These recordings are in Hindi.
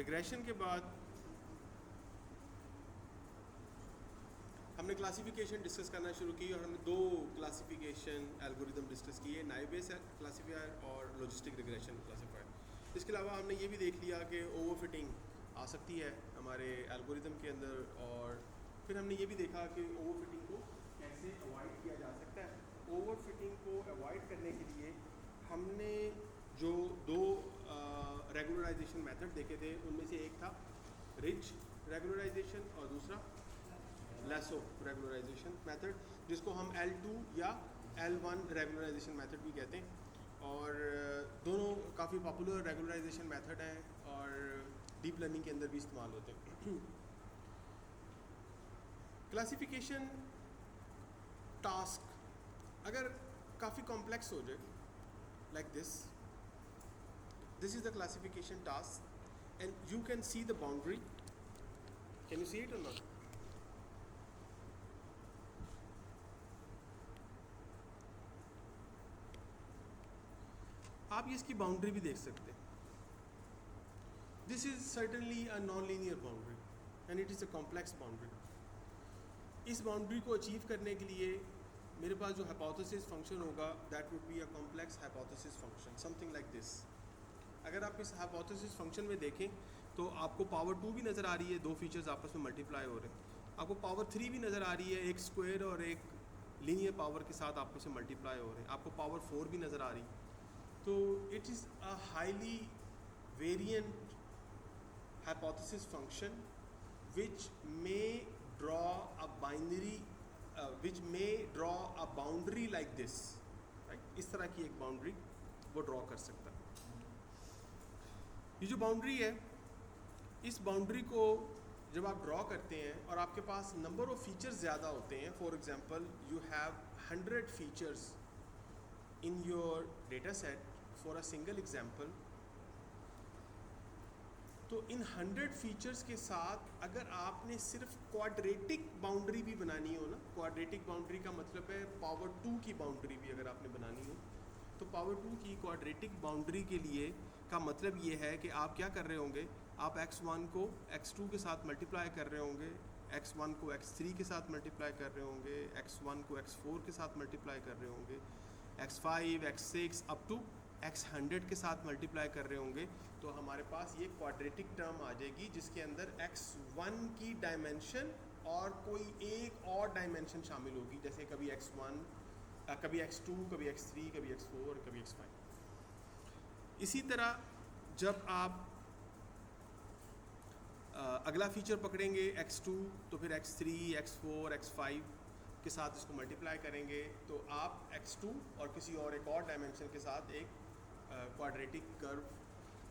रिग्रेशन के बाद हमने क्लासिफिकेशन डिस्कस करना शुरू की और हमने दो क्लासिफिकेशन एल्गोरिदम डिस्कस किए, नाइव बेस क्लासीफायर और लॉजिस्टिक रिग्रेशन क्लासीफायर। इसके अलावा हमने ये भी देख लिया कि ओवरफिटिंग आ सकती है हमारे एल्गोरिदम के अंदर, और फिर हमने ये भी देखा कि ओवरफिटिंग को कैसे अवॉइड किया जा सकता है। ओवरफिटिंग को अवॉइड करने के लिए हमने जो दो रेगुलराइजेशन मेथड देखे थे, उनमें से एक था रिच रेगुलराइजेशन और दूसरा लेसो रेगुलराइजेशन मेथड, जिसको हम L2 या L1 रेगुलराइजेशन मेथड भी कहते हैं। और दोनों काफ़ी पॉपुलर रेगुलराइजेशन मेथड हैं और डीप लर्निंग के अंदर भी इस्तेमाल होते हैं। क्लासिफिकेशन टास्क अगर काफ़ी कॉम्प्लेक्स हो जाए, like this is the classification task and you can see the boundary. Can you see it और नॉट? आप इसकी बाउंड्री भी देख सकते हैं। This is certainly a non linear boundary and it is a complex boundary. इस बाउंड्री को अचीव करने के लिए मेरे पास जो हाइपोथेसिस फंक्शन होगा that would be a complex hypothesis function, something like this. अगर आप इस हाइपोथेसिस फंक्शन में देखें तो आपको पावर 2 भी नज़र आ रही है, दो फीचर्स आपस में मल्टीप्लाई हो रहे हैं। आपको पावर 3 भी नज़र आ रही है, एक स्क्वायर और एक लीनियर पावर के साथ आपस में मल्टीप्लाई हो रहे हैं। आपको पावर 4 भी नज़र आ रही है। तो it is a highly variant hypothesis function which may draw a binary which may draw a boundary like this, right? इस तरह की एक बाउंड्री वो ड्रॉ कर सकता है। ये जो बाउंड्री है, इस बाउंड्री को जब आप ड्रॉ करते हैं और आपके पास नंबर ऑफ फीचर्स ज़्यादा होते हैं, for example you have 100 features in your data set for a single example, तो इन 100 फीचर्स के साथ अगर आपने सिर्फ क्वाड्रेटिक बाउंड्री भी बनानी हो ना, क्वाड्रेटिक बाउंड्री का मतलब है पावर 2 की बाउंड्री भी अगर आपने बनानी हो, तो पावर 2 की क्वाड्रेटिक बाउंड्री के लिए का मतलब ये है कि आप क्या कर रहे होंगे, आप x1 को x2 के साथ मल्टीप्लाई कर रहे होंगे, x1 को x3 के साथ मल्टीप्लाई कर रहे होंगे, x1 को x4 के साथ मल्टीप्लाई कर रहे होंगे, x5 x6 up to x100 के साथ मल्टीप्लाई कर रहे होंगे। तो हमारे पास ये क्वाड्रेटिक टर्म आ जाएगी जिसके अंदर x1 की डायमेंशन और कोई एक और डायमेंशन शामिल होगी, जैसे कभी x1 कभी x2 कभी x3 कभी x4 कभी x5। इसी तरह जब आप अगला फीचर पकड़ेंगे x2, तो फिर x3 x4 x5 के साथ इसको मल्टीप्लाई करेंगे, तो आप x2 और किसी और एक और डायमेंशन के साथ एक क्वाड्रेटिक कर्व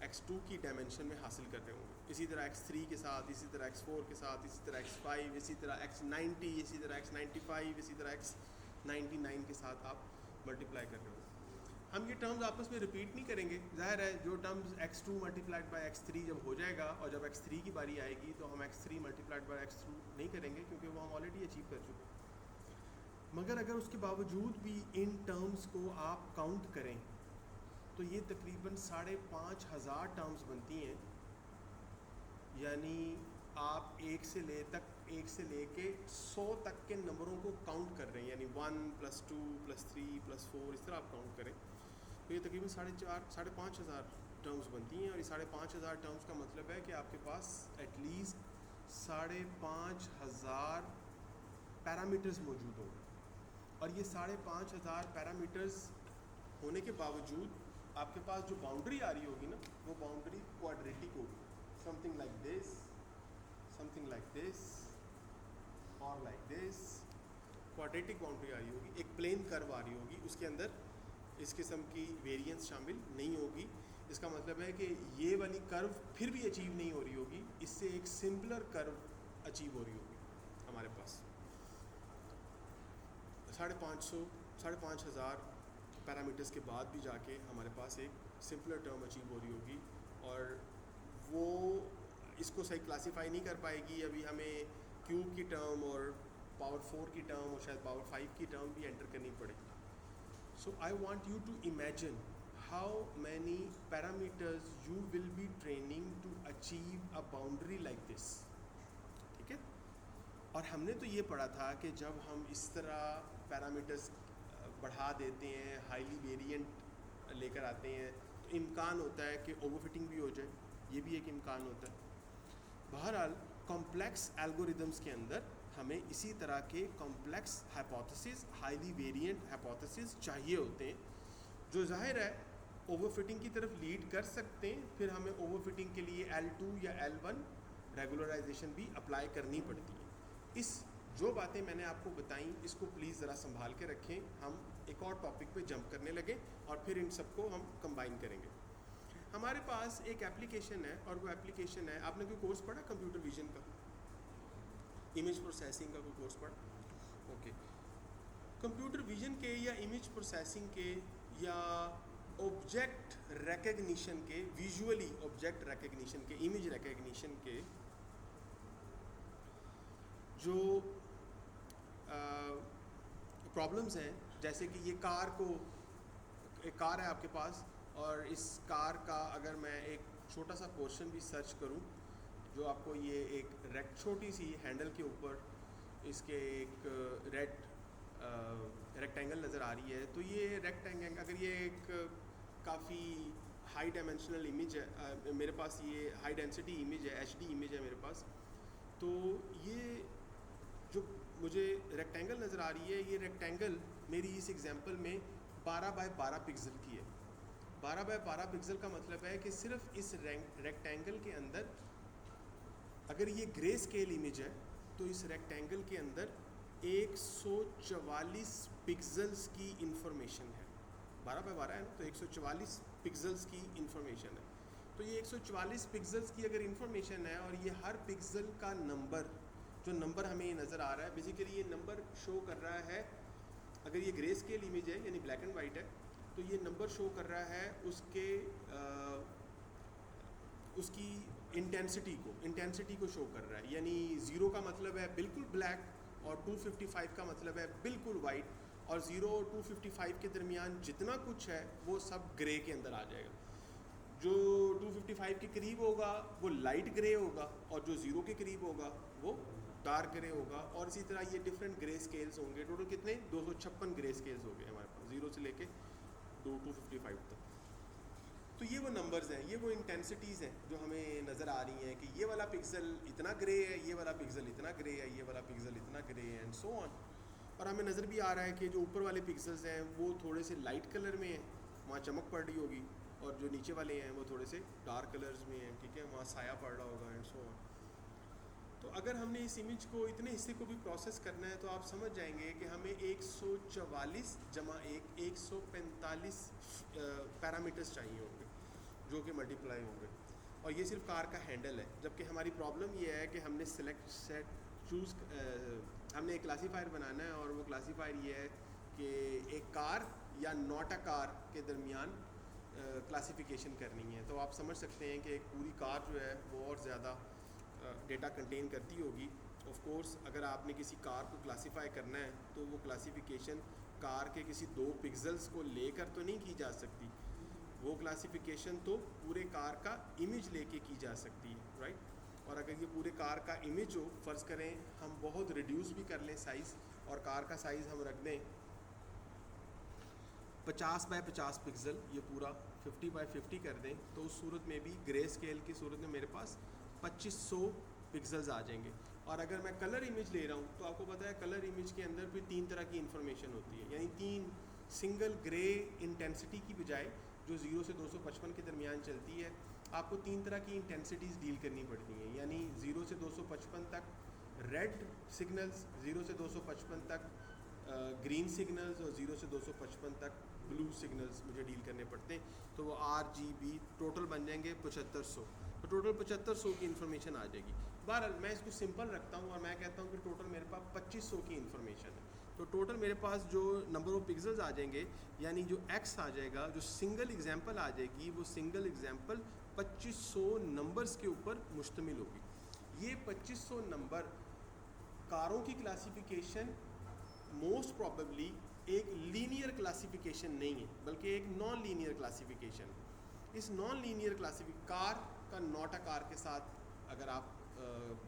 x2 की डायमेंशन में हासिल कर रहे होंगे। इसी तरह x3 के साथ, इसी तरह x4 के साथ, इसी तरह x5, इसी तरह x90, इसी तरह x95, इसी तरह x99 के साथ आप मल्टीप्लाई कर रहे होंगे। हम ये टर्म्स आपस में रिपीट नहीं करेंगे, जाहिर है जो terms x2 multiplied by x3 जब हो जाएगा और जब x3 की बारी आएगी तो हम x3 मल्टीप्लाइड बाय x2 नहीं करेंगे क्योंकि वो हम ऑलरेडी अचीव कर चुके हैं। मगर अगर उसके बावजूद भी इन टर्म्स को आप काउंट करें तो ये तकरीबन 5,500 टर्म्स बनती हैं, यानी आप एक से लेके 100 तक के नंबरों को काउंट कर रहे हैं, यानी 1 + 2 + 3 + 4 इस तरह आप काउंट करें तो ये तकरीबन 5,500 टर्म्स बनती हैं। और ये 5,500 टर्म्स का मतलब है कि आपके पास एटलीस्ट 5,500 पैरामीटर्स मौजूद होंगे। और ये 5,500 पैरामीटर्स होने के बावजूद आपके पास जो बाउंड्री आ रही होगी ना, वो बाउंड्री क्वाड्रेटिक होगी, something like this, something like this और लाइक दिस। क्वाड्रेटिक बाउंड्री आ रही होगी, एक प्लेन कर्व आ रही होगी, उसके अंदर इस किस्म की वेरिएंस शामिल नहीं होगी। इसका मतलब है कि ये वाली कर्व फिर भी अचीव नहीं हो रही होगी, इससे एक सिंपलर कर्व अचीव हो रही होगी। हमारे पास 5,500 पैरामीटर्स के बाद भी जाके हमारे पास एक सिंपलर टर्म अचीव हो रही होगी, और वो इसको सही क्लासीफाई नहीं कर पाएगी। अभी हमें क्यूब की टर्म और पावर 4 की टर्म और शायद पावर 5 की टर्म भी एंटर करनी पड़ेगी। So I want you to imagine how many parameters you will be training to achieve a boundary like this. ठीक है, और हमने तो ये पढ़ा था कि जब हम इस तरह पैरामीटर्स बढ़ा देते हैं, हाईली वेरिएंट लेकर आते हैं, तो इम्कान होता है कि ओवरफिटिंग भी हो जाए, ये भी एक इम्कान होता है। बहरहाल कॉम्प्लेक्स एल्गोरिदम्स के अंदर हमें इसी तरह के complex hypothesis, highly variant hypothesis चाहिए होते हैं, जो जाहिर है ओवरफिटिंग की तरफ लीड कर सकते हैं। फिर हमें ओवरफिटिंग के लिए L2 या L1 रेगुलराइजेशन भी अप्लाई करनी पड़ती है। इस जो बातें मैंने आपको बताई, इसको प्लीज़ ज़रा संभाल के रखें। हम एक और टॉपिक पे जंप करने लगे और फिर इन सबको हम कंबाइन करेंगे। हमारे पास एक एप्लीकेशन है, और वो एप्लीकेशन है, आपने कोई कोर्स पढ़ा कंप्यूटर विजन का, इमेज प्रोसेसिंग का कोई कोर्स पढ़ा? ओके। कंप्यूटर विजन के या इमेज प्रोसेसिंग के या ऑब्जेक्ट रिकग्निशन के, विजुअली ऑब्जेक्ट रिकग्निशन के, इमेज रिकग्निशन के जो प्रॉब्लम्स हैं, जैसे कि ये एक कार है आपके पास, और इस कार का अगर मैं एक छोटा सा पोर्शन भी सर्च करूं, जो आपको ये एक छोटी सी हैंडल के ऊपर इसके एक रेक्टेंगल नज़र आ रही है, तो ये रेक्टेंगल, अगर ये एक काफ़ी हाई डायमेंशनल इमेज है, मेरे पास ये हाई डेंसिटी इमेज है, HD इमेज है मेरे पास, तो ये जो मुझे रेक्टेंगल नज़र आ रही है, ये रेक्टेंगल मेरी इस एग्जांपल में 12 बाय 12 पिक्सल की है। 12 बाय 12 पिक्सल का मतलब है कि सिर्फ इस रेक्टेंगल के अंदर, अगर ये ग्रे स्केल इमेज है, तो इस रेक्टेंगल के अंदर 144 पिक्सल्स की इंफॉर्मेशन है। 12 बाय 12 है ना, तो 144 पिक्सल्स की इंफॉर्मेशन है। तो ये 144 पिक्सल्स की अगर इंफॉर्मेशन है, और ये हर पिक्सल का नंबर, जो नंबर हमें ये नज़र आ रहा है, बेसिकली ये नंबर शो कर रहा है, अगर ये ग्रे स्केल इमेज है यानी ब्लैक एंड वाइट है, तो ये नंबर शो कर रहा है उसकी इंटेंसिटी को शो कर रहा है। यानी 0 का मतलब है बिल्कुल ब्लैक, और 255 का मतलब है बिल्कुल वाइट, और 0 और 255 के दरमियान जितना कुछ है वो सब ग्रे के अंदर आ जाएगा। जो 255 के करीब होगा वो लाइट ग्रे होगा, और जो 0 के करीब होगा वो डार्क ग्रे होगा, और इसी तरह ये डिफरेंट ग्रे स्केल्स होंगे। टोटल कितने? 256 ग्रे स्केल्स हो गए हमारे पास, 0 से लेके 255 तक। तो ये वो नंबर्स हैं, ये वो इंटेंसिटीज़ हैं जो हमें नज़र आ रही हैं कि ये वाला पिक्सल इतना ग्रे है, ये वाला पिक्सल इतना ग्रे है, ये वाला पिक्सल इतना ग्रे है, एंड सो ऑन। और हमें नज़र भी आ रहा है कि जो ऊपर वाले पिक्सल्स हैं वो थोड़े से लाइट कलर में हैं, वहाँ चमक पड़ रही होगी, और जो नीचे वाले हैं वो थोड़े से डार्क कलर्स में हैं, ठीक है, वहाँ साया पड़ रहा होगा, एंड सो ऑन। तो अगर हमने इस इमेज को, इतने हिस्से को भी प्रोसेस करना है, तो आप समझ जाएंगे कि हमें 144 जमा 145 पैरामीटर्स चाहिए होंगे, जो कि मल्टीप्लाई होंगे। और ये सिर्फ कार का हैंडल है, जबकि हमारी प्रॉब्लम ये है कि हमने हमने एक क्लासीफायर बनाना है, और वो क्लासीफायर ये है कि एक कार या नॉट अ कार के दरमियान क्लासिफिकेशन करनी है। तो आप समझ सकते हैं कि एक पूरी कार जो है वो और ज़्यादा डेटा कंटेन करती होगी। ऑफ कोर्स अगर आपने किसी कार को क्लासीफाई करना है, तो वो क्लासिफिकेशन कार के किसी 2 पिक्सल्स को लेकर तो नहीं की जा सकती, वो क्लासिफिकेशन तो पूरे कार का इमेज लेके की जा सकती है, राइट। और अगर ये पूरे कार का इमेज हो, फ़र्ज़ करें हम बहुत रिड्यूस भी कर लें साइज़, और कार का साइज़ हम रख दें 50 बाय 50 पिक्सल, ये पूरा 50 बाय 50 कर दें, तो उस सूरत में भी ग्रे स्केल की सूरत में मेरे पास 2500 पिक्सल्स आ जाएंगे। और अगर मैं कलर इमेज ले रहा हूँ, तो आपको पता है कलर इमेज के अंदर फिर 3 तरह की इन्फॉर्मेशन होती है, यानी 3 सिंगल ग्रे इंटेंसिटी की बजाय जो 0 से 255 के दरमियान चलती है, आपको 3 तरह की इंटेंसिटीज़ डील करनी पड़ती हैं। यानी 0 से 255 तक रेड सिग्नल्स, 0 से 255 तक ग्रीन सिग्नल्स, और 0 से 255 तक ब्लू सिग्नल्स मुझे डील करने पड़ते हैं। तो वो RGB टोटल बन जाएंगे 7500, तो टोटल 7500 की इन्फॉर्मेशन आ जाएगी। बहरहाल मैं इसको सिंपल रखता हूँ, और मैं कहता हूँ कि टोटल मेरे पास 2500 की इन्फॉर्मेशन है। तो टोटल मेरे पास जो नंबर ऑफ पिक्सल्स आ जाएंगे, यानी जो X आ जाएगा, जो सिंगल एग्जांपल आ जाएगी, वो सिंगल एग्जांपल 2500 नंबर्स के ऊपर मुश्तमिल होगी। ये 2500 नंबर कारों की क्लासिफिकेशन मोस्ट प्रॉबेबली एक लीनियर क्लासिफिकेशन नहीं है, बल्कि एक नॉन लीनियर क्लासिफिकेशन। इस नॉन लीनियर कार का नॉट अ कार के साथ अगर आप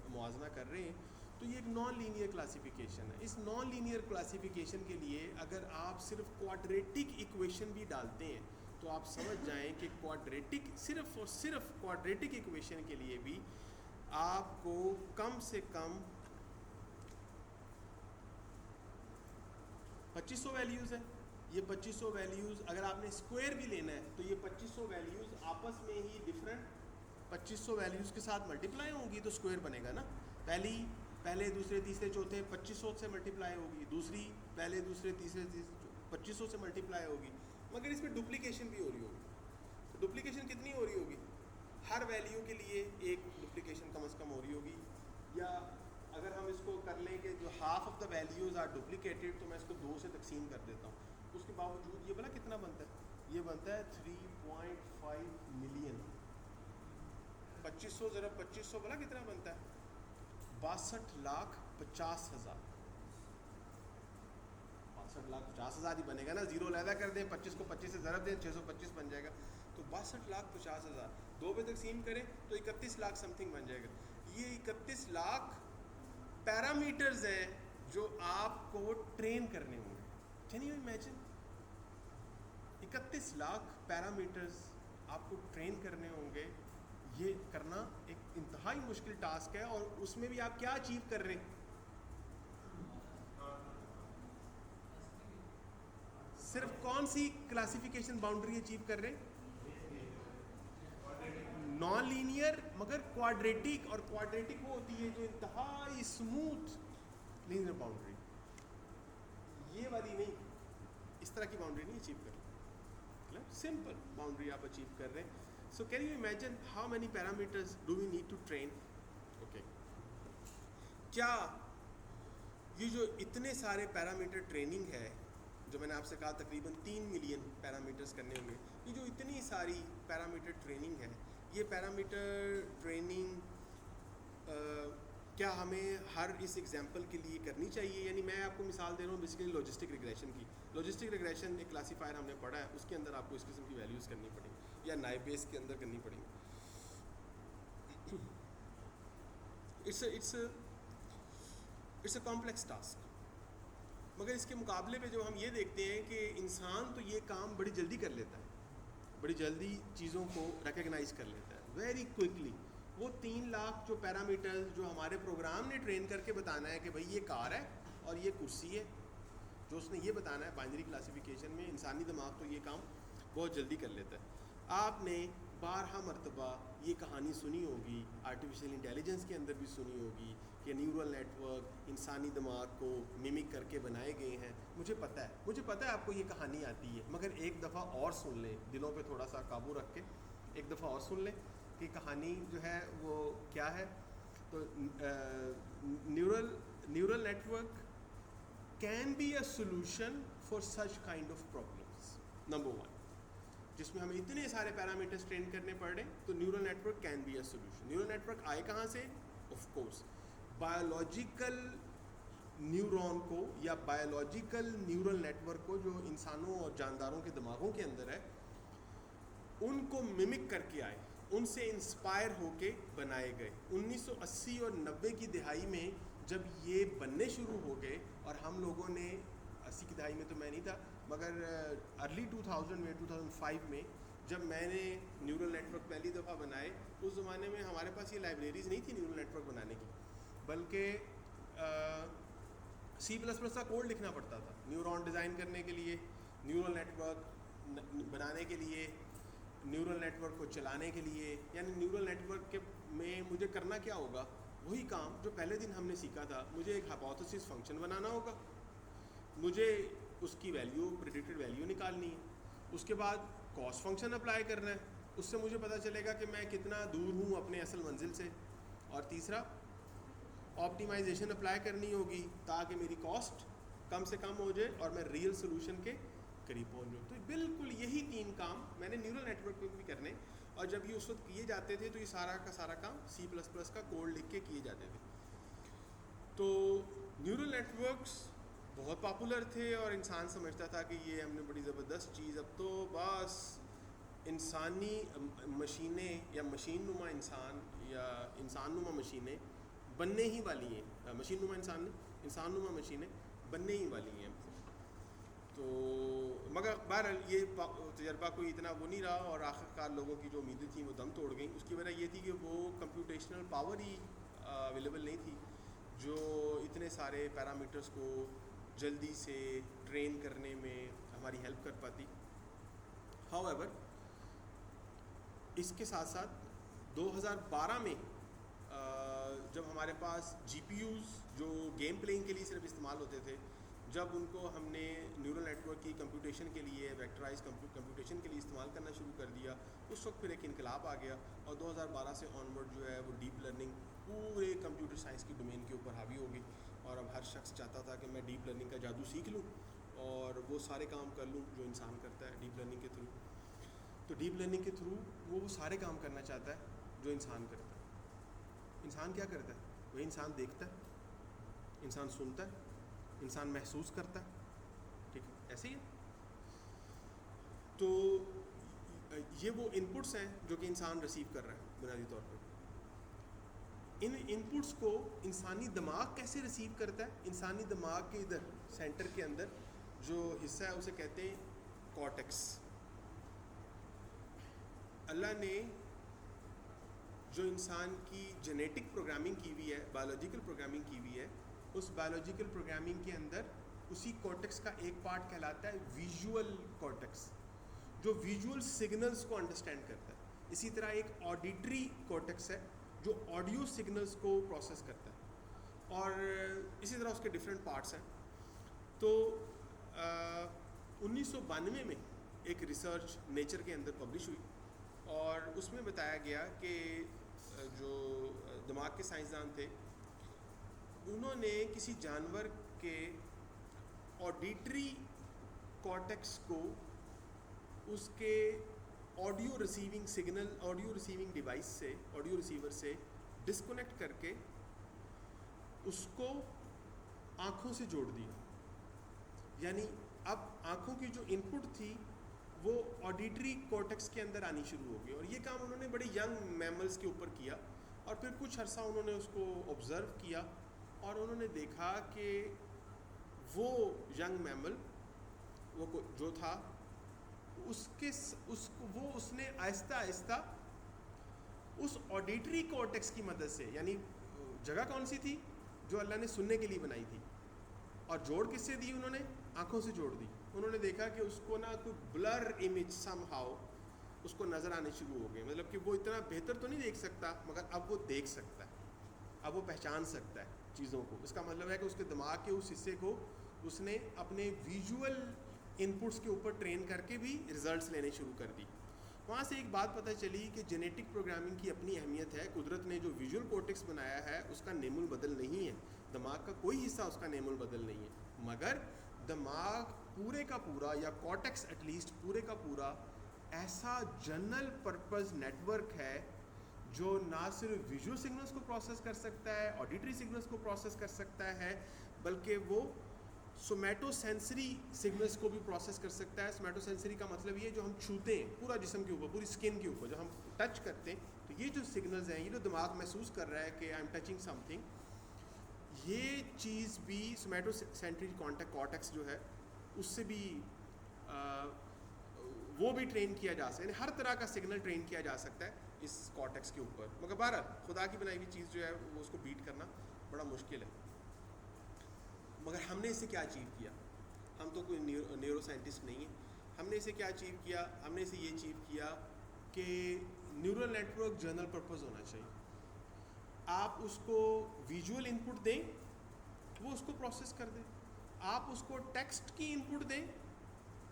मुआवजा कर रहे हैं तो ये एक नॉन लीनियर क्लासिफिकेशन है। इस नॉन लीनियर क्लासिफिकेशन के लिए अगर आप सिर्फ क्वाड्रेटिक इक्वेशन भी डालते हैं तो आप समझ जाएं कि क्वाड्रेटिक, सिर्फ और सिर्फ क्वाड्रेटिक इक्वेशन के लिए भी आपको कम से कम 2500 वैल्यूज़ है। ये 2500 वैल्यूज़ अगर आपने स्क्वायर भी लेना है तो ये 2500 वैल्यूज़ आपस में ही डिफरेंट 2500 वैल्यूज़ के साथ मल्टीप्लाई होंगी तो स्क्वायर बनेगा ना। पहले दूसरे तीसरे चौथे 2500 से मल्टीप्लाई होगी, दूसरी पहले दूसरे तीसरे 2500 से मल्टीप्लाई होगी, मगर इसमें डुप्लीकेशन भी हो रही होगी। तो डुप्लीकेशन कितनी हो रही होगी? हर वैल्यू के लिए एक डुप्लीकेशन कम से कम हो रही होगी। या अगर हम इसको कर लें कि जो half of the values are duplicated, तो मैं इसको 2 से तकसीम कर देता हूँ। उसके बावजूद ये भला कितना बनता है? ये बनता है 3.5 मिलियन। 2500 ज़रा 2500 भला कितना बनता है? 62,50,000। 62,50,000 ही बनेगा ना, जीरो लैदा कर दें, 25 को 25 से ज़रब दें, 625 बन जाएगा। तो 62,50,000 2 पे तकसीम करें तो 31 लाख समथिंग बन जाएगा। ये 31 लाख पैरामीटर्स हैं जो आपको ट्रेन करने होंगे। Can you imagine? 31 lakh parameters आपको ट्रेन करने होंगे। ये करना एक इंतहाई मुश्किल टास्क है, और उसमें भी आप क्या अचीव कर रहे हैं? सिर्फ कौन सी क्लासिफिकेशन बाउंड्री अचीव कर रहे हैं? नॉन लीनियर मगर क्वाड्रेटिक, और क्वाड्रेटिक वो होती है जो इंतहाई स्मूथ लीनियर बाउंड्री। ये वाली नहीं, इस तरह की बाउंड्री नहीं अचीव कर रहे, सिंपल बाउंड्री आप अचीव कर रहे हैं। So can you imagine how many parameters do we need to train? Okay, क्या ये जो इतने सारे पैरामीटर ट्रेनिंग है, जो मैंने आपसे कहा तकरीबन 3 मिलियन पैरामीटर्स करने होंगे, ये जो इतनी सारी पैरामीटर ट्रेनिंग है, ये पैरामीटर ट्रेनिंग क्या हमें हर इस एग्जांपल के लिए करनी चाहिए? यानी मैं आपको मिसाल दे रहा हूँ बेसिकली लॉजिस्टिक रिग्रेशन की। लॉजिस्टिक रिग्रेशन एक क्लासीफायर हमने पढ़ा है, उसके अंदर आपको इस किस्म की वैल्यूज़ करनी पड़ेंगी या नाइव बेस के अंदर करनी पड़ेंगी। इट्स अ कॉम्प्लेक्स टास्क, मगर इसके मुकाबले पे जो हम ये देखते हैं कि इंसान तो ये काम बड़ी जल्दी कर लेता है, बड़ी जल्दी चीज़ों को रिकग्नाइज कर लेता है वेरी क्विकली। वो 3 लाख जो पैरामीटर्स जो हमारे प्रोग्राम ने ट्रेन करके बताना है कि भाई ये कार है और ये कुर्सी है, जो उसने ये बताना है बाइनरी क्लासिफिकेशन में, इंसानी दिमाग तो ये काम बहुत जल्दी कर लेता है। आपने 12 मरतबा ये कहानी सुनी होगी, आर्टिफिशियल इंटेलिजेंस के अंदर भी सुनी होगी कि न्यूरल नेटवर्क इंसानी दिमाग को मिमिक करके बनाए गए हैं। मुझे पता है आपको ये कहानी आती है, मगर एक दफ़ा और सुन लें, दिलों पे थोड़ा सा काबू रख के एक दफ़ा और सुन लें कि कहानी जो है वो क्या है। तो neural network can be a solution for such kind of problems. Number 1, जिसमें हमें इतने सारे पैरामीटर्स ट्रेन करने पड़ रहे हैं, तो neural network can be a solution. Neural network आए कहाँ से? ऑफ कोर्स बायोलॉजिकल न्यूरॉन को या बायोलॉजिकल न्यूरल नेटवर्क को जो इंसानों और जानदारों के दिमागों के अंदर है, उनको मिमिक करके आए, उनसे इंस्पायर होके बनाए गए। 1980 और 90 की दिहाई में जब ये बनने शुरू हो गए, और हम लोगों ने 80 की दहाई में तो मैं नहीं था, मगर अर्ली 2000 में 2005 में जब मैंने न्यूरल नेटवर्क पहली दफ़ा बनाए, उस ज़माने में हमारे पास ये लाइब्रेरीज़ नहीं थी न्यूरल नेटवर्क बनाने की, बल्कि C++ का कोड लिखना पड़ता था न्यूरॉन डिज़ाइन करने के लिए, न्यूरल नेटवर्क बनाने के लिए, न्यूरल नेटवर्क को चलाने के लिए। यानी न्यूरल नेटवर्क के में मुझे करना क्या होगा? वही काम जो पहले दिन हमने सीखा था। मुझे एक हाइपोथेसिस फंक्शन बनाना होगा, मुझे उसकी वैल्यू, प्रेडिक्टेड वैल्यू निकालनी है, उसके बाद कॉस्ट फंक्शन अप्लाई करना है, उससे मुझे पता चलेगा कि मैं कितना दूर हूँ अपने असल मंजिल से, और तीसरा ऑप्टिमाइजेशन अप्लाई करनी होगी ताकि मेरी कॉस्ट कम से कम हो जाए और मैं रियल सोल्यूशन के करीब पहुँच जाऊँ। तो बिल्कुल यही 3 काम मैंने न्यूरल नेटवर्क में भी करने, और जब ये उस वक्त किए जाते थे तो ये सारा का सारा काम C++ का कोड लिख के किए जाते थे। तो न्यूरल नेटवर्क्स बहुत पॉपुलर थे और इंसान समझता था कि ये हमने बड़ी ज़बरदस्त चीज़, अब तो बस इंसानी मशीनें या मशीन नुमा इंसान या इंसान नुमा मशीनें बनने ही वाली हैं। मशीन नुमा इंसान नुमा मशीनें बनने ही वाली हैं। तो मगर बहरहाल ये तजर्बा कोई इतना वो नहीं रहा और आखिरकार लोगों की जो उम्मीदें थी वो दम तोड़ गई। उसकी वजह ये थी कि वो कंप्यूटेशनल पावर ही अवेलेबल नहीं थी जो इतने सारे पैरामीटर्स को जल्दी से ट्रेन करने में हमारी हेल्प कर पाती। हाउएवर इसके साथ साथ 2012 में जब हमारे पास GPUs जो गेम प्लेइंग के लिए सिर्फ इस्तेमाल होते थे, जब उनको हमने न्यूरल नेटवर्क की कंप्यूटेशन के लिए, वेक्टराइज कंप्यूटेशन के लिए इस्तेमाल करना शुरू कर दिया, उस वक्त फिर एक इनकलाब आ गया और 2012 से ऑनवर्ड जो है वो डीप लर्निंग पूरे कंप्यूटर साइंस की डोमेन के ऊपर हावी हो गई। और अब हर शख्स चाहता था कि मैं डीप लर्निंग का जादू सीख लूँ और वो सारे काम कर लूँ जो इंसान करता है डीप लर्निंग के थ्रू। तो डीप लर्निंग के थ्रू वो सारे काम करना चाहता है जो इंसान करता है। इंसान क्या करता है? वही इंसान देखता है, इंसान सुनता है, इंसान महसूस करता है, ठीक है, ऐसे ही है। तो ये वो इनपुट्स हैं जो कि इंसान रिसीव कर रहा है बुनियादी तौर पर। इन इनपुट्स को इंसानी दिमाग कैसे रिसीव करता है? इंसानी दिमाग के इधर सेंटर के अंदर जो हिस्सा है उसे कहते हैं कॉर्टेक्स। अल्लाह ने जो इंसान की जेनेटिक प्रोग्रामिंग की हुई है, बायोलॉजिकल प्रोग्रामिंग की हुई है, उस बायोलॉजिकल प्रोग्रामिंग के अंदर उसी कॉर्टेक्स का एक पार्ट कहलाता है विजुअल कॉर्टेक्स, जो विजुअल सिग्नल्स को अंडरस्टैंड करता है। इसी तरह एक ऑडिटरी कॉर्टेक्स है जो ऑडियो सिग्नल्स को प्रोसेस करता है, और इसी तरह उसके डिफरेंट पार्ट्स हैं। तो 1992 में एक रिसर्च नेचर के अंदर पब्लिश हुई और उसमें बताया गया कि जो दिमाग के साइंसदान थे उन्होंने किसी जानवर के ऑडिटरी कॉर्टेक्स को उसके audio receiving signal, audio receiving device से, ऑडियो रिसीवर से डिस्कनेक्ट करके उसको आँखों से जोड़ दिया। यानी अब आँखों की जो इनपुट थी वो ऑडिटरी कॉर्टेक्स के अंदर आनी शुरू हो गई। और ये काम उन्होंने बड़े यंग मैमल्स के ऊपर किया और फिर कुछ अर्सा उन्होंने उसको ऑब्ज़र्व किया और उन्होंने देखा कि वो यंग मैमल वो जो था उसने आहिस्ता आहिस्ता उस ऑडिटरी कॉर्टेक्स की मदद से, यानी जगह कौन सी थी जो अल्लाह ने सुनने के लिए बनाई थी, और जोड़ किससे दी? उन्होंने आँखों से जोड़ दी। उन्होंने देखा कि उसको ना कोई ब्लर इमेज समहाउ उसको नज़र आने शुरू हो गए। मतलब कि वो इतना बेहतर तो नहीं देख सकता मगर अब वो देख सकता है, अब वो पहचान सकता है चीज़ों को। इसका मतलब है कि उसके दिमाग के उस हिस्से को उसने अपने विजुअल इनपुट्स के ऊपर ट्रेन करके भी रिजल्ट्स लेने शुरू कर दी। वहाँ से एक बात पता चली कि जेनेटिक प्रोग्रामिंग की अपनी अहमियत है। कुदरत ने जो विजुअल कॉर्टेक्स बनाया है उसका नेमुल बदल नहीं है, दिमाग का कोई हिस्सा उसका नेमुल बदल नहीं है, मगर दिमाग पूरे का पूरा, या कॉर्टेक्स एटलीस्ट पूरे का पूरा ऐसा जनरल पर्पस नेटवर्क है जो ना सिर्फ विजुअल सिग्नल्स को प्रोसेस कर सकता है, ऑडिटरी सिग्नल्स को प्रोसेस कर सकता है, बल्कि वो सोमैटोसेंसरी सिग्नल्स को भी प्रोसेस कर सकता है। सोमैटोसेंसरी का मतलब ये जो हम छूते हैं पूरा जिस्म के ऊपर, पूरी स्किन के ऊपर, जब हम टच करते हैं तो ये जो सिग्नल्स हैं, ये जो दिमाग महसूस कर रहा है कि आई एम टचिंग समथिंग, ये चीज़ भी सोमैटोसेंसरी कॉर्टेक्स जो है उससे भी वो भी ट्रेन किया जा सकता है। हर तरह का सिग्नल ट्रेन किया जा सकता है इस कॉर्टेक्स के ऊपर। मगर बहरहाल खुदा की बनाई हुई चीज़ जो है वो उसको बीट करना बड़ा मुश्किल है। मगर हमने इसे क्या अचीव किया? हम तो कोई न्यूरो साइंटिस्ट नहीं है। हमने इसे क्या अचीव किया? हमने इसे ये अचीव किया कि न्यूरल नेटवर्क जनरल पर्पस होना चाहिए। आप उसको विजुअल इनपुट दें, वो उसको प्रोसेस कर दे। आप उसको टेक्स्ट की इनपुट दें,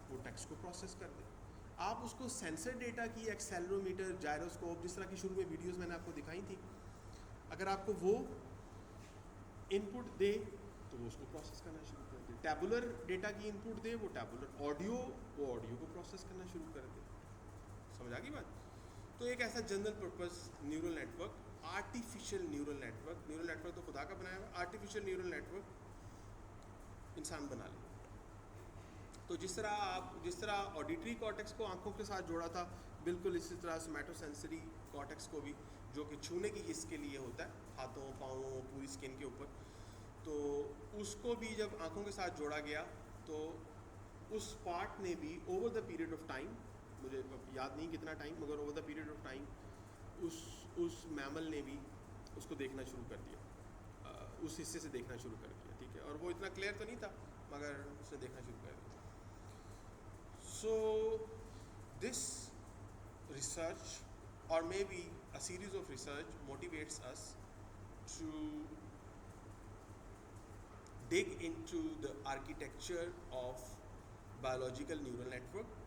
वो टेक्स्ट को प्रोसेस कर दे। आप उसको सेंसर डेटा की, एक्सेलेरोमीटर, जायरोस्कोप, जिस तरह की शुरू में वीडियोस मैंने आपको दिखाई थी, अगर आपको वो इनपुट दे तो वो उसको प्रोसेस करना शुरू कर दे। टैबुलर डेटा की इनपुट दे, वो टैबुलर ऑडियो, वो ऑडियो को प्रोसेस करना शुरू कर दे। समझ आ गई बात? तो एक ऐसा general purpose neural network, artificial neural network, neural network तो खुदा का बनाया हुआ, आर्टिफिशियल न्यूरल नेटवर्क इंसान बना ले। तो जिस तरह ऑडिटरी कॉर्टेक्स को आंखों के साथ जोड़ा था, बिल्कुल इसी तरह सोमैटोसेंसरी कॉर्टेक्स को भी, जो कि छूने की हिस्स के लिए होता है, हाथों पाँवों पूरी स्किन के ऊपर, तो उसको भी जब आंखों के साथ जोड़ा गया तो उस पार्ट ने भी over the period of time, मुझे याद नहीं कितना टाइम, मगर over the period of time उस मैमल ने भी उसको देखना शुरू कर दिया, उस हिस्से से देखना शुरू कर दिया, ठीक है। और वो इतना क्लियर तो नहीं था, मगर उसने देखना शुरू कर दिया। So this research, or maybe a series of research, motivates us to dig into the architecture of biological neural network।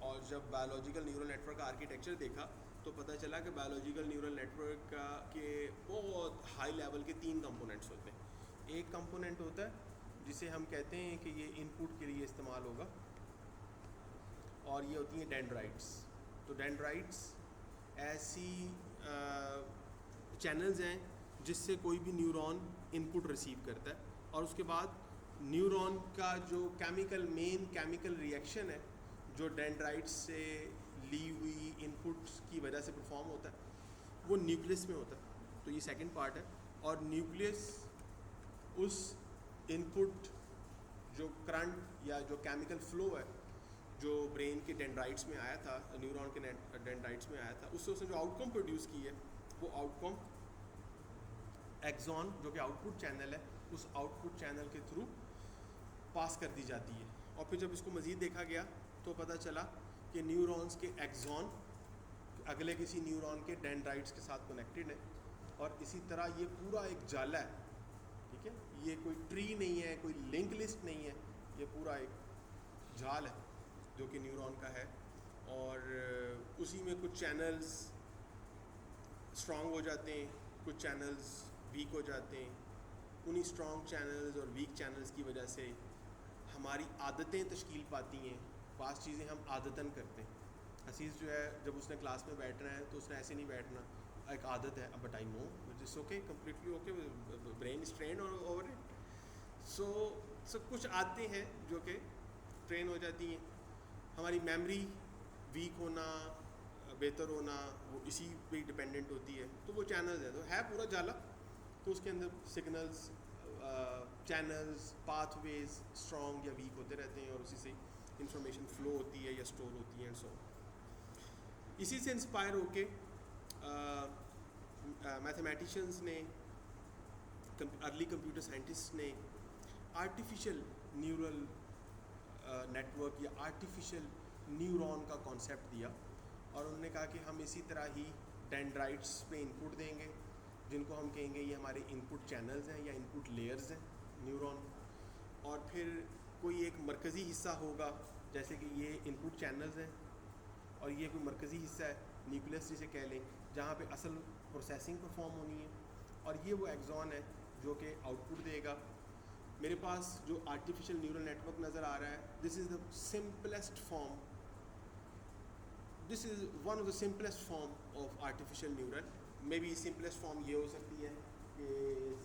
और जब biological neural network का architecture देखा तो पता चला कि biological neural network के बहुत हाई लेवल के 3 कंपोनेंट्स होते हैं। एक कंपोनेंट होता है जिसे हम कहते हैं कि ये इनपुट के लिए इस्तेमाल होगा, और ये होती हैं डेंड्राइट्स। तो डेंड्राइट्स ऐसी चैनल्स हैं जिससे कोई भी न्यूरॉन इनपुट रिसीव करता है, और उसके बाद न्यूरॉन का जो मेन केमिकल रिएक्शन है जो डेंड्राइट्स से ली हुई इनपुट्स की वजह से परफॉर्म होता है, वो न्यूक्लियस में होता है। तो ये सेकंड पार्ट है। और न्यूक्लियस उस इनपुट जो करंट या जो केमिकल फ्लो है जो ब्रेन के डेंड्राइट्स में आया था, न्यूरॉन के डेंड्राइट्स में आया था, उससे उसने जो आउटकम प्रोड्यूस की है, वो आउटकम एक्सॉन जो कि आउटपुट चैनल है, उस आउटपुट चैनल के थ्रू पास कर दी जाती है। और फिर जब इसको मज़ीद देखा गया तो पता चला कि न्यूरॉन्स के एक्सॉन अगले किसी न्यूरॉन के डेंड्राइट्स के साथ कनेक्टेड है, और इसी तरह ये पूरा एक जाला है, ठीक है। ये कोई ट्री नहीं है, कोई लिंक लिस्ट नहीं है, ये पूरा एक जाल है जो कि न्यूरॉन का है। और उसी में कुछ चैनल्स स्ट्रॉन्ग हो जाते हैं, कुछ चैनल्स वीक हो जाते हैं। उन्हीं स्ट्रॉन्ग चैनल्स और वीक चैनल्स की वजह से हमारी आदतें तश्कील पाती हैं। पास चीज़ें हम आदतन करते हैं। हसीस जो है, जब उसने क्लास में बैठना है तो उसने ऐसे नहीं बैठना, एक आदत है, but I know it's okay, completely okay, brain is train over it. So कुछ आदतें हैं जो कि ट्रेन हो जाती हैं। हमारी मेमोरी वीक होना, बेहतर होना, वो इसी पे डिपेंडेंट होती है। तो वो चैनल्स हैं, तो है पूरा जाला, तो उसके अंदर सिग्नल्स, चैनल्स, पाथवेज स्ट्रॉन्ग या वीक होते रहते हैं, और उसी से इंफॉर्मेशन फ्लो होती है या स्टोर होती है एंड सो। इसी से इंस्पायर होके मैथमेटिशियंस ने, अर्ली कंप्यूटर साइंटिस्ट ने आर्टिफिशियल न्यूरल नेटवर्क या आर्टिफिशियल न्यूरॉन का कॉन्सेप्ट दिया, और उन्होंने कहा कि हम इसी तरह ही डेंड्राइट्स पे इनपुट देंगे, जिनको हम कहेंगे ये हमारे इनपुट चैनल्स हैं या इनपुट लेयर्स हैं न्यूरॉन। और फिर कोई एक मरकज़ी हिस्सा होगा, जैसे कि ये इनपुट चैनल्स हैं, और ये कोई मरकज़ी हिस्सा है, न्यूक्लियस जिसे कह लें, जहाँ पे असल प्रोसेसिंग परफॉर्म होनी है, और ये वो एक्सॉन है जो कि आउटपुट देगा। मेरे पास जो आर्टिफिशियल न्यूरल नेटवर्क नज़र आ रहा है, this is the simplest form, this is one of the simplest form of artificial neural. May be simplest form ये हो सकती है कि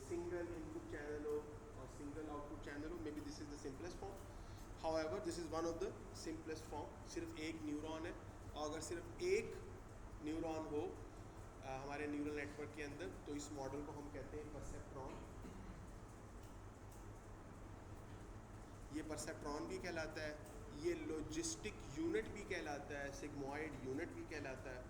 सिंगल इनपुट चैनल हो और सिंगल आउटपुट चैनल हो, may be this is the simplest form. However this is one of the simplest form. सिर्फ एक न्यूरॉन है, और अगर सिर्फ एक न्यूरॉन हो हमारे न्यूरल नेटवर्क के अंदर, तो इस मॉडल को हम कहते हैं परसेप्ट्रॉन। ये परसेप्ट्रॉन भी कहलाता है, ये लॉजिस्टिक यूनिट भी कहलाता है, सिग्मॉइड यूनिट भी कहलाता है।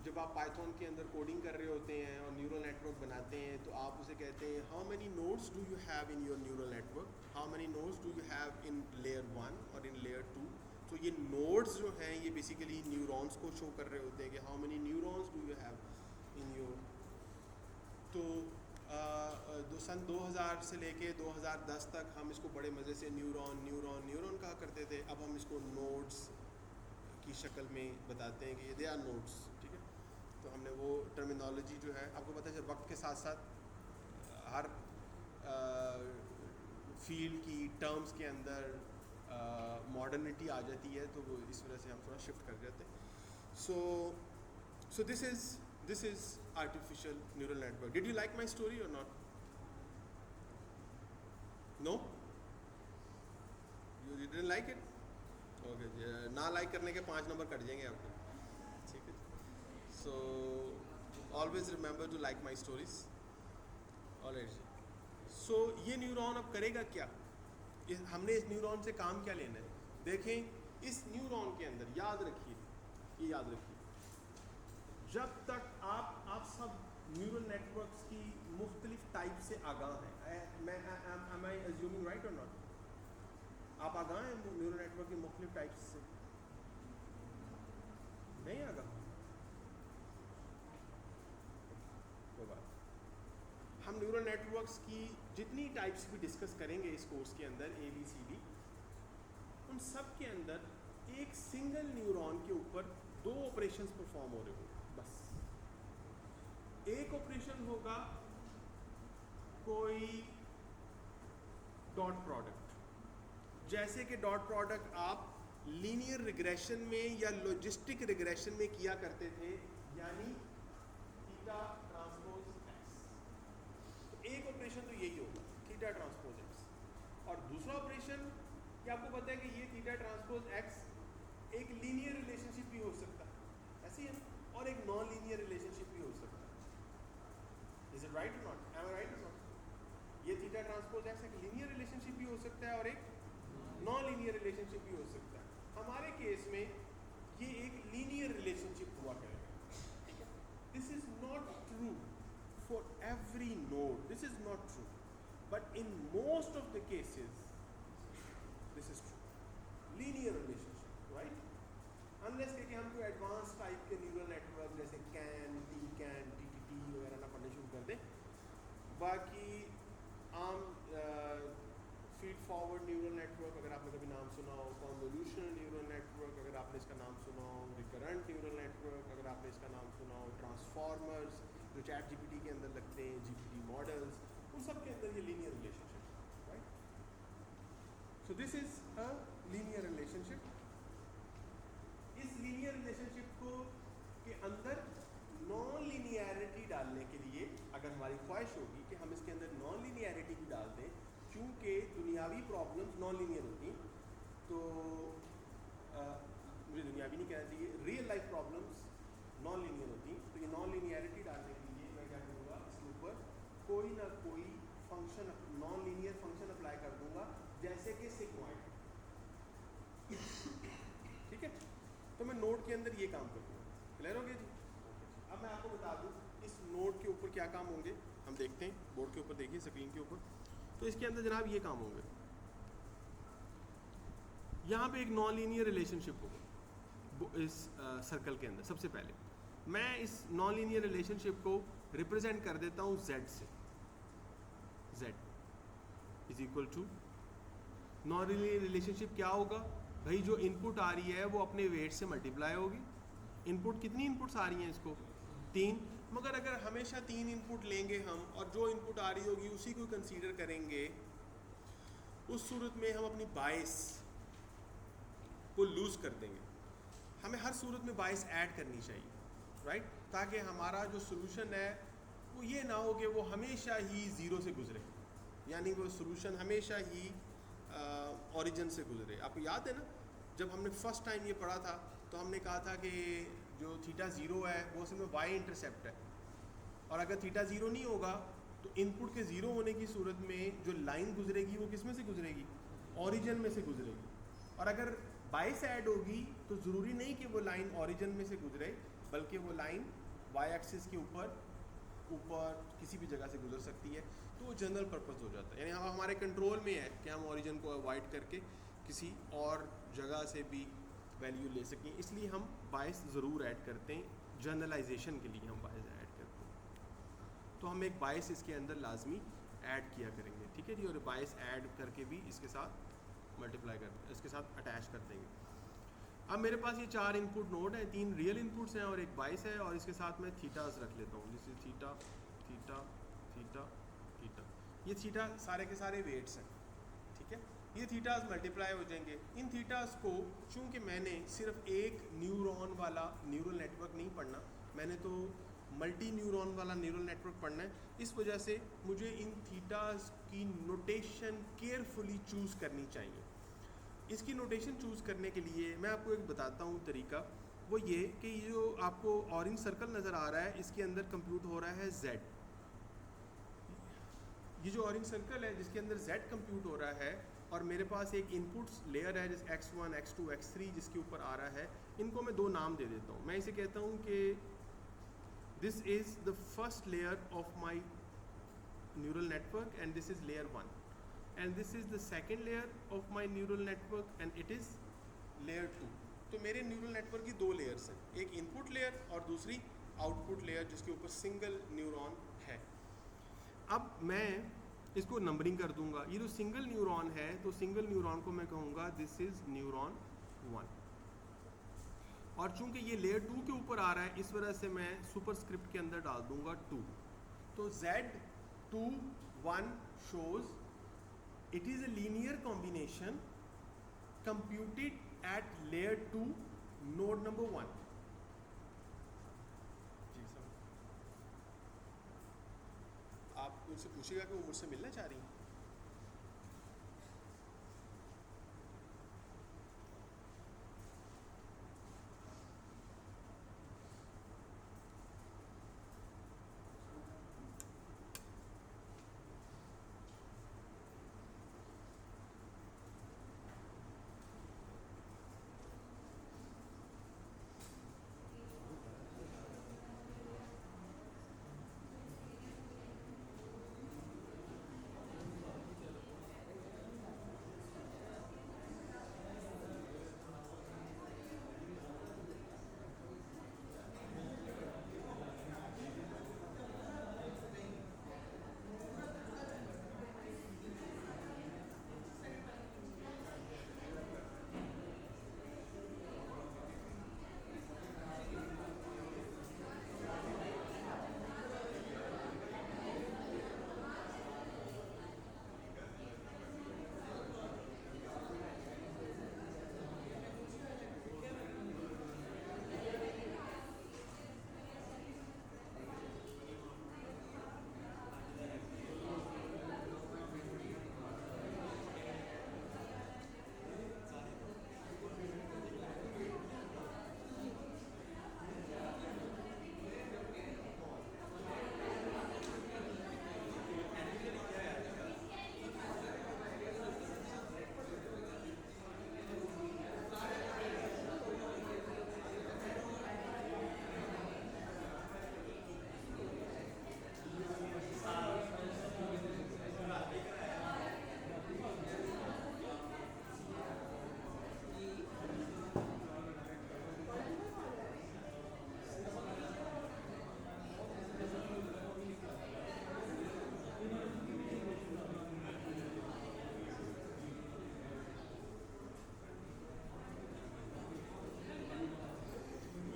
जब आप पाइथन के अंदर कोडिंग कर रहे होते हैं और न्यूरल नेटवर्क बनाते हैं, तो आप उसे कहते हैं how many nodes do you have in your neural network, how many nodes do you have in layer 1 और इन लेयर 2। तो ये नोड्स जो हैं ये बेसिकली न्यूरॉन्स को शो कर रहे होते हैं कि how many neurons do you have in your. तो सन 2000 से लेके 2010 तक हम इसको बड़े मज़े से न्यूरॉन न्यूरॉन न्यूरॉन कहा करते थे। अब हम इसको नोड्स की शक्ल में बताते हैं कि ये दे आर नोड्स, ठीक है। तो हमने वो टर्मिनोलॉजी जो है, आपको पता है जब वक्त के साथ साथ हर फील्ड की टर्म्स के अंदर मॉडर्निटी आ जाती है, तो वो इस वजह से हम थोड़ा शिफ्ट कर जाते हैं। So this is artificial neural network. Did you like my story or not? No, you didn't like it, okay, ना लाइक करने के 5 नंबर कट जाएंगे आपको, ठीक है। So always remember to like my stories. Alright, so ये न्यूरॉन अब करेगा क्या, हमने इस न्यूरॉन से काम क्या लेना है। देखें, इस न्यूरॉन के अंदर याद रखिए, ये याद रखिए, जब तक आप सब न्यूरल नेटवर्क्स की मुख्तलिफ टाइप से आगाह हैं, एम आई अज्यूमिंग राइट और नॉट, आप आगाह हैं न्यूरल नेटवर्क की मुख्तलिफ टाइप्स से, नहीं आगाह, कोई बात, हम न्यूरल नेटवर्क्स की जितनी टाइप्स भी डिस्कस करेंगे इस कोर्स के अंदर ABCD, उन सब के अंदर एक सिंगल न्यूरॉन के ऊपर 2 ऑपरेशंस परफॉर्म हो रहे होंगे बस। एक ऑपरेशन होगा कोई डॉट प्रोडक्ट, जैसे कि डॉट प्रोडक्ट आप लीनियर रिग्रेशन में या लॉजिस्टिक रिग्रेशन में किया करते थे, यानी थीटा ट्रांसपोज एक्स। तो एक ऑपरेशन तो यही होगा, थीटा ट्रांसपोज एक्स। और दूसरा ऑपरेशन, क्या आपको पता है कि ये थीटा ट्रांसपोज एक्स एक लीनियर रिलेशनशिप भी हो सकता है, ऐसी है, और एक नॉन लीनियर रिलेशनशिप भी हो सकता है। इज इट राइट और नॉट, एम आई राइट और नॉट। ये थीटा ट्रांसपोज एक्स एक लीनियर रिलेशनशिप भी हो सकता है और एक नॉन लीनियर रिलेशनशिप भी हो सकता है। हमारे केस में ये एक लीनियर रिलेशनशिप हुआ करेगा, ठीक है। This is not true for every node, this is not true, but in most of the cases this is true, linear relationship, right. Unless कि हम कोई एडवांस टाइप के न्यूरल नेटवर्क जैसे कैन, टी-कैन, TTT वगैरह ना पढ़ने शुरू कर दें। बाकी आम फीड फॉरवर्ड न्यूरल नेटवर्क अगर आपने कभी नाम सुना हो, कॉन्वोल्यूशनल न्यूरल नेटवर्क अगर आपने इसका नाम सुना हो, रिकरेंट न्यूरल नेटवर्क अगर आपने इसका नाम सुना हो, ट्रांसफॉर्मर्स जो ChatGPT के अंदर लगते हैं, GPT मॉडल्स, उन सब के अंदर ये linear relationship, right. So this is a linear relationship. इस लीनियर रिलेशनशिप को के अंदर नॉन लीनियरिटी डालने के लिए अगर हमारी ख्वाहिश होगी कि हम इसके अंदर नॉन लीनियरिटी भी डाल दें, क्योंकि दुनियावी प्रॉब्लम्स नॉन लीनियर होती हैं, तो मुझे दुनियावी नहीं कहना चाहिए, real life problems non linear होती हैं, तो ये नॉन लीनियरिटी डालने के लिए मैं क्या करूँगा, इसके ऊपर कोई ना कोई function, non linear function apply कर दूँगा, जैसे कि सिग्मॉइड, ठीक है। तो मैं नोड के अंदर ये काम करूँगा, क्लियर हो गया जी। अब मैं आपको बता दूँ इस नोड के ऊपर क्या काम होंगे, हम देखते हैं बोर्ड के ऊपर, देखिए स्क्रीन के ऊपर। तो इसके अंदर जनाब ये काम होंगे, यहाँ पे एक नॉन लीनियर रिलेशनशिप होगा इस सर्कल के अंदर। सबसे पहले मैं इस नॉन लीनियर रिलेशनशिप को रिप्रेजेंट कर देता हूँ Z से, Z is equal to, non linear relationship क्या होगा भाई, जो इनपुट आ रही है वो अपने वेट से मल्टीप्लाई होगी। इनपुट कितनी इनपुट्स आ रही हैं इसको, 3, मगर अगर हमेशा 3 इनपुट लेंगे हम और जो इनपुट आ रही होगी उसी को कंसीडर करेंगे, उस सूरत में हम अपनी बायस को लूज़ कर देंगे। हमें हर सूरत में बायस ऐड करनी चाहिए, राइट, ताकि हमारा जो सोल्यूशन है वो ये ना हो कि वो हमेशा ही ज़ीरो से गुजरे, यानी वो सोल्यूशन हमेशा ही ओरिजिन से गुजरे। आपको याद है ना, जब हमने फर्स्ट टाइम ये पढ़ा था तो हमने कहा था कि जो थीटा 0 है वो असल में y इंटरसेप्ट है, और अगर थीटा 0 नहीं होगा तो इनपुट के 0 होने की सूरत में जो लाइन गुजरेगी वो किस में से गुजरेगी, ओरिजिन में से गुजरेगी। और अगर बायस ऐड होगी तो ज़रूरी नहीं कि वो लाइन ओरिजिन में से गुजरे, बल्कि वो लाइन y एक्सिस के ऊपर किसी भी जगह से गुजर सकती है, तो वो जनरल पर्पस हो जाता है। यानी हम हमारे कंट्रोल में है कि हम ओरिजिन को अवॉइड करके किसी और जगह से भी वैल्यू ले सकें, इसलिए हम बायस ज़रूर ऐड करते हैं, जनरलाइजेशन के लिए हम बायस ऐड करते हैं। तो हम एक बायस इसके अंदर लाजमी ऐड किया करेंगे, ठीक है जी। और बायस ऐड करके भी इसके साथ मल्टीप्लाई कर, इसके साथ अटैच कर देंगे। अब मेरे पास ये 4 इनपुट नोड हैं, 3 रियल इनपुट्स हैं और एक बायस है, और इसके साथ मैं थीटास रख लेता हूँ, जैसे थीटा थीटा थीटा थीटा, ये थीटा सारे के सारे वेट्स हैं, ठीक है। ये थीटास मल्टीप्लाई हो जाएंगे। इन थीटास को, चूँकि मैंने सिर्फ एक न्यूरॉन वाला न्यूरल नेटवर्क नहीं पढ़ना, मैंने तो मल्टी न्यूरॉन वाला न्यूरल नेटवर्क पढ़ना है। इस वजह से मुझे इन थीटास की नोटेशन केयरफुली चूज़ करनी चाहिए। इसकी नोटेशन चूज़ करने के लिए मैं आपको एक बताता हूँ तरीका, वो ये कि ये जो आपको ऑरेंज सर्कल नज़र आ रहा है इसके अंदर कंप्यूट हो रहा है Z। ये जो ऑरेंज सर्कल है जिसके अंदर Z कंप्यूट हो रहा है और मेरे पास एक इनपुट लेयर है जैसे x1, x2, x3 जिसके ऊपर आ रहा है, इनको मैं दो नाम दे देता हूँ। मैं इसे कहता हूँ कि this is the first layer of my neural network and this is layer 1 and this is the second layer of my neural network and it is layer 2। तो मेरे न्यूरल नेटवर्क की दो लेयर्स हैं, एक इनपुट लेयर और दूसरी आउटपुट लेयर जिसके ऊपर सिंगल न्यूरॉन है। अब मैं इसको नंबरिंग कर दूंगा। ये जो सिंगल न्यूरॉन है तो सिंगल न्यूरॉन को मैं कहूँगा दिस इज़ न्यूरॉन 1, और चूंकि ये लेयर 2 के ऊपर आ रहा है इस वजह से मैं सुपरस्क्रिप्ट के अंदर डाल दूंगा 2। तो Z21 shows it is a linear combination computed at layer 2 node number 1। Ji sir, आप उनसे पूछिएगा कि वो मुझसे मिलना चाह रही हैं।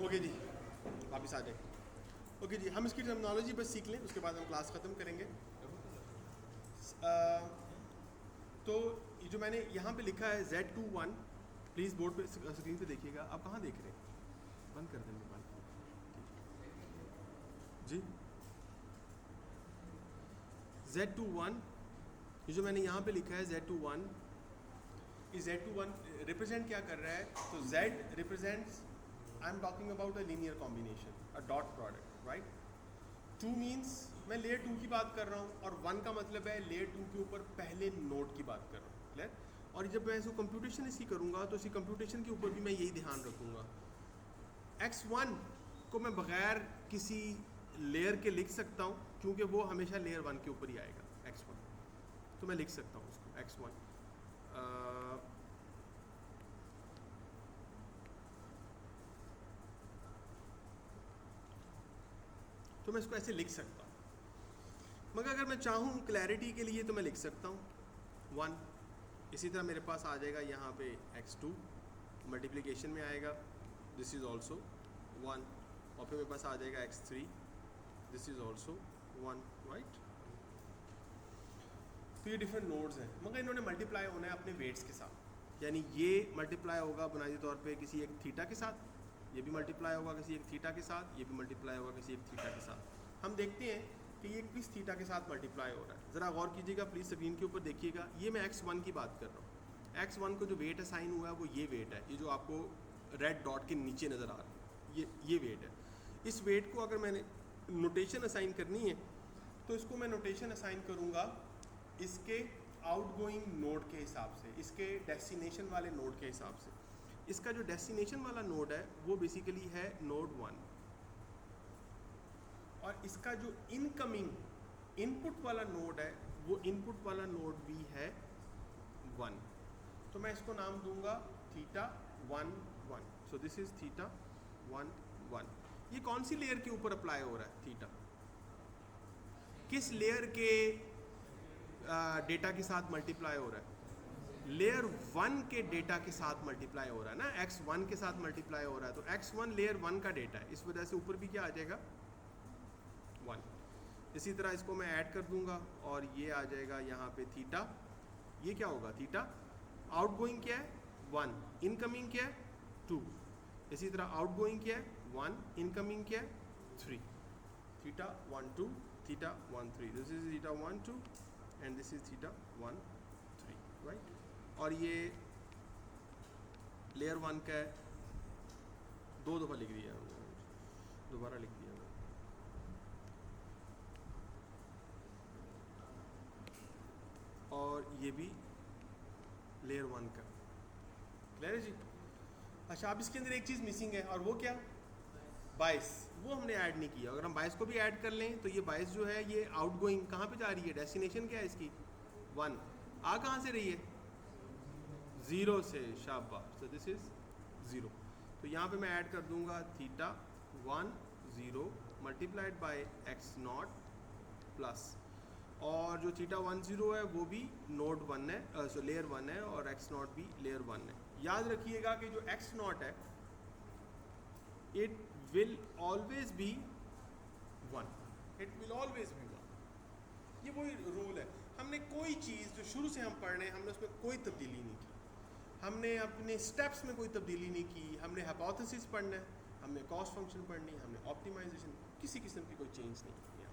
ओके जी, वापस आ जाए। ओके जी, हम इसकी टर्मिनोलॉजी बस सीख लें, उसके बाद हम क्लास ख़त्म करेंगे। तो ये जो मैंने यहाँ पे लिखा है Z21, प्लीज़ बोर्ड पे स्क्रीन पे देखिएगा। आप कहाँ देख रहे हैं? बंद कर दें मोबाइल जी। Z21, ये जो मैंने यहाँ पे लिखा है Z21, ये Z21 रिप्रेजेंट क्या कर रहा है? तो Z represents, I am talking about a linear combination, a dot product, right. 2 means मैं लेयर 2 की बात कर रहा हूँ और 1 का मतलब है लेयर 2 के ऊपर पहले नोड की बात कर रहा हूँ, क्लियर। और जब मैं इसको कंप्यूटेशन इसकी करूँगा तो इसी कंप्यूटेशन के ऊपर भी मैं यही ध्यान रखूँगा। x1 को मैं बग़ैर किसी लेयर के लिख सकता हूँ क्योंकि वो हमेशा लेयर 1 के ऊपर ही आएगा x1, तो मैं लिख सकता हूँ उसको x1। तो मैं इसको ऐसे लिख सकता हूँ, मगर अगर मैं चाहूँ क्लैरिटी के लिए तो मैं लिख सकता हूँ 1। इसी तरह मेरे पास आ जाएगा यहाँ पे x2 मल्टीप्लिकेशन में आएगा, दिस इज़ ऑल्सो 1, और फिर मेरे पास आ जाएगा x3, this is also 1, right. तो ये डिफरेंट नोड्स हैं, मगर इन्होंने मल्टीप्लाई होना है अपने वेट्स के साथ, यानी ये मल्टीप्लाई होगा बुनियादी तौर पे किसी एक थीटा के साथ ये भी मल्टीप्लाई होगा किसी एक थीटा के साथ, ये भी मल्टीप्लाई होगा किसी एक थीटा के साथ। हम देखते हैं कि ये किस थीटा के साथ मल्टीप्लाई हो रहा है। ज़रा गौर कीजिएगा प्लीज़, स्क्रीन के ऊपर देखिएगा। ये मैं x1 की बात कर रहा हूँ। x1 को जो वेट असाइन हुआ है वो ये वेट है, ये जो आपको रेड डॉट के नीचे नज़र आ रहा है, ये वेट है। इस वेट को अगर मैंने नोटेशन असाइन करनी है तो इसको मैं नोटेशन असाइन करूँगा इसके आउटगोइंग नोड के हिसाब से, इसके डेस्टिनेशन वाले नोड के हिसाब से। इसका जो डेस्टिनेशन वाला नोड है वो बेसिकली है नोड 1, और इसका जो इनकमिंग इनपुट वाला नोड है वो इनपुट वाला नोड भी है 1। तो मैं इसको नाम दूंगा theta 1 1। So this is theta 1 1। ये कौन सी लेयर के ऊपर अप्लाई हो रहा है थीटा? किस लेयर के डेटा के साथ मल्टीप्लाई हो रहा है? लेयर 1 के डेटा के साथ मल्टीप्लाई हो रहा है ना, x1 के साथ मल्टीप्लाई हो रहा है। तो x1 लेयर 1 का डेटा है, इस वजह से ऊपर भी क्या आ जाएगा 1। इसी तरह इसको मैं ऐड कर दूंगा और ये आ जाएगा यहाँ पे थीटा, ये क्या होगा थीटा, आउटगोइंग क्या है 1, इनकमिंग क्या है 2। इसी तरह आउटगोइंग क्या है 1, इनकमिंग क्या है 3। Theta 1 2, theta 1 3। This is theta 1 2 and this is theta 1 3, right. और ये लेयर 1 का है, 2 दफ़ा लिख दिया, दोबारा लिख दिया। और ये भी लेयर 1 का, क्लियर है जी। अच्छा, अब इसके अंदर एक चीज़ मिसिंग है, और वो क्या, बाइस, वो हमने ऐड नहीं किया। अगर हम बाइस को भी ऐड कर लें तो ये बाइस जो है ये आउटगोइंग कहाँ पे जा रही है, डेस्टिनेशन क्या है इसकी 1, आ कहाँ से रही है 0 से, शाबाश। तो दिस इज 0। तो यहाँ पे मैं ऐड कर दूंगा theta 1 0 multiplied by x0 plus, और जो थीटा 1 0 है वो भी नोड 1 है, सो लेयर 1 है, और x0 भी लेयर 1 है। याद रखिएगा कि जो x0 है it will always be 1, it will always be 1। ये वही रूल है। हमने कोई चीज़ जो शुरू से हम पढ़ रहे हैं हमने उसमें कोई तब्दीली नहीं की, हमने अपने स्टेप्स में कोई तब्दीली नहीं की। हमने हाइपोथेसिस पढ़ना है, हमने कॉस्ट फंक्शन पढ़नी है, हमने ऑप्टिमाइजेशन, किसी किस्म की कोई चेंज नहीं की है।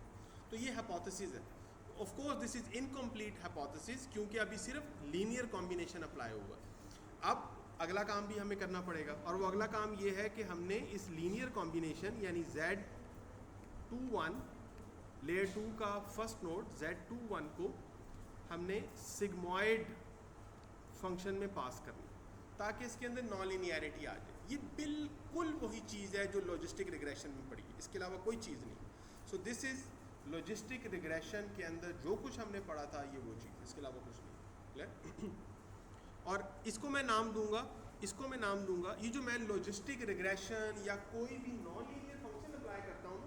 तो ये हाइपोथेसिस है। Of course this is incomplete hypothesis, क्योंकि अभी सिर्फ लीनियर कॉम्बिनेशन अप्लाई हुआ। अब अगला काम भी हमें करना पड़ेगा, और वो अगला काम ये है कि हमने इस लीनियर कॉम्बिनेशन यानी Z21 लेयर 2 का फर्स्ट नोड Z21 को हमने सिग्मॉइड फंक्शन में पास करना, ताकि इसके अंदर नॉन लीनियरिटी आ जाए। ये बिल्कुल वही चीज़ है जो लॉजिस्टिक रिग्रेशन में पड़ी है, इसके अलावा कोई चीज़ नहीं। So this is logistic regression के अंदर जो कुछ हमने पढ़ा था ये वो चीज़, इसके अलावा कुछ नहीं, क्लियर। और इसको मैं नाम दूंगा, ये जो मैं लॉजिस्टिक रिग्रेशन या कोई भी नॉन लीनियर फंक्शन अप्लाई करता हूँ,